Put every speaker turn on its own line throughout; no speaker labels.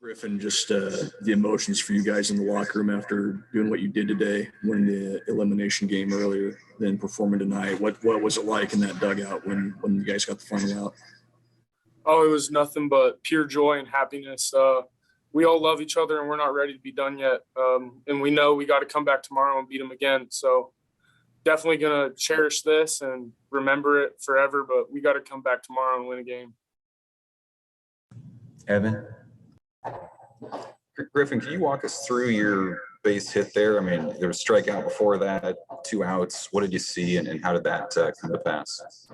Griffin, just the emotions for you guys in the locker room after doing what you did today, winning the elimination game earlier, then performing tonight. What was it like in that dugout when you guys got the final out?
Oh, it was nothing but pure joy and happiness. We all love each other, and we're not ready to be done yet. And we know we got to come back tomorrow and beat them again. So definitely going to cherish this and remember it forever, but we got to come back tomorrow and win a game.
Evan?
Griffin, can you walk us through your base hit there? I mean, there was a strikeout before that, 2 outs. What did you see, and how did that come to pass?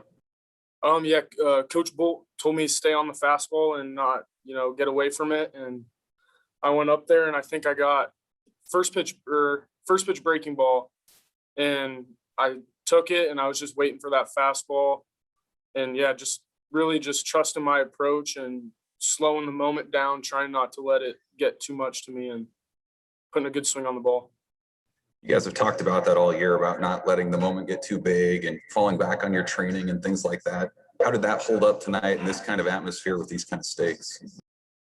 Coach Bolt told me to stay on the fastball and not, get away from it. And I went up there, and I think I got first pitch breaking ball, and I took it, and I was just waiting for that fastball. And just really just trusting my approach and slowing the moment down, trying not to let it get too much to me, and putting a good swing on the ball.
You guys have talked about that all year, about not letting the moment get too big and falling back on your training and things like that. How did that hold up tonight in this kind of atmosphere with these kind of stakes?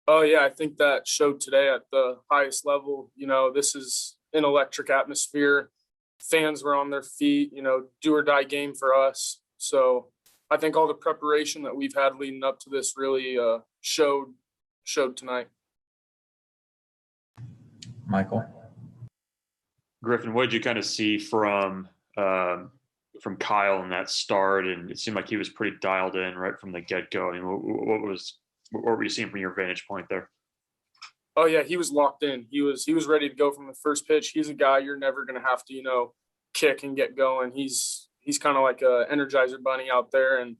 Oh, yeah, I think that showed today at the highest level. This is an electric atmosphere. Fans were on their feet, do or die game for us. So I think all the preparation that we've had leading up to this really showed tonight.
Michael?
Griffin, what did you kind of see from Kyle in that start? And it seemed like he was pretty dialed in right from the get-go. I mean, what were you seeing from your vantage point there?
Oh yeah, he was locked in. He was ready to go from the first pitch. He's a guy you're never going to have to, kick and get going. He's kind of like a Energizer bunny out there, and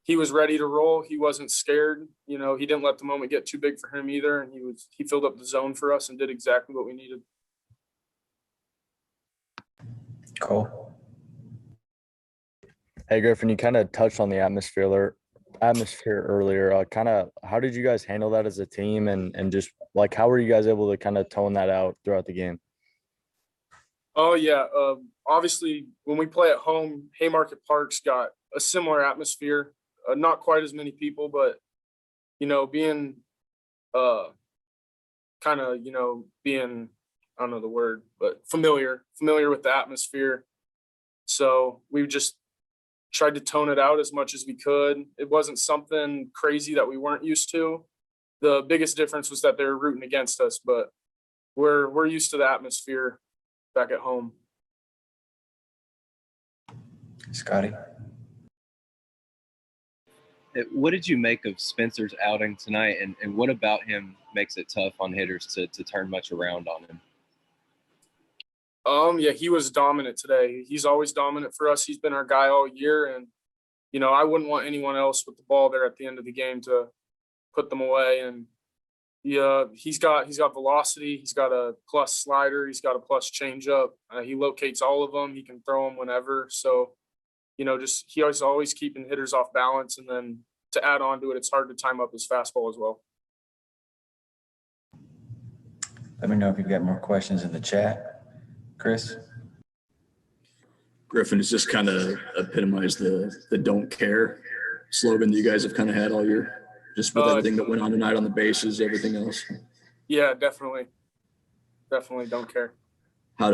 he was ready to roll. He wasn't scared. He didn't let the moment get too big for him either, and he filled up the zone for us and did exactly what we needed.
Cole?
Hey, Griffin, you kind of touched on the atmosphere earlier. How did you guys handle that as a team, and just like how were you guys able to kind of tone that out throughout the game?
Oh yeah, obviously when we play at home, Haymarket Park's got a similar atmosphere. Not quite as many people, but being being, I don't know the word, but familiar with the atmosphere. So we just tried to tone it out as much as we could. It wasn't something crazy that we weren't used to. The biggest difference was that they were rooting against us, but we're used to the atmosphere back at home.
Scotty?
What did you make of Spencer's outing tonight, and what about him makes it tough on hitters to turn much around on him?
He was dominant today. He's always dominant for us. He's been our guy all year, and I wouldn't want anyone else with the ball there at the end of the game to put them away. And he's got velocity. He's got a plus slider. He's got a plus changeup. He locates all of them. He can throw them whenever. So he was always keeping hitters off balance, and then to add on to it, it's hard to time up his fastball as well.
Let me know if you've got more questions in the chat. Chris?
Griffin, does this kind of epitomize the don't care slogan that you guys have kind of had all year? Just with everything that went on tonight on the bases, everything else?
Yeah, definitely. Definitely don't care.
How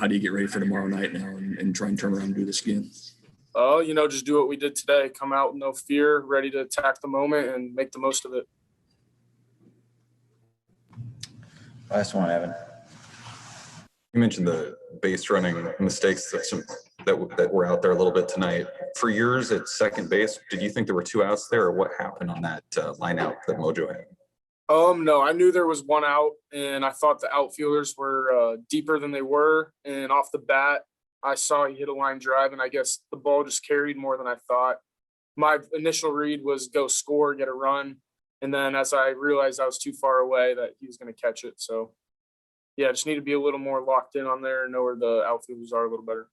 do you get ready for tomorrow night now and try and turn around and do this again?
Just do what we did today. Come out with no fear, ready to attack the moment and make the most of it.
Last one, Evan.
You mentioned the base running mistakes that were out there a little bit tonight. For yours at second base, did you think there were 2 outs there, or what happened on that line out that Mojo had?
No, I knew there was 1 out, and I thought the outfielders were deeper than they were. And off the bat, I saw he hit a line drive, and I guess the ball just carried more than I thought. My initial read was go score, get a run. And then as I realized I was too far away, that he was going to catch it. So, yeah, just need to be a little more locked in on there and know where the outfielders are a little better.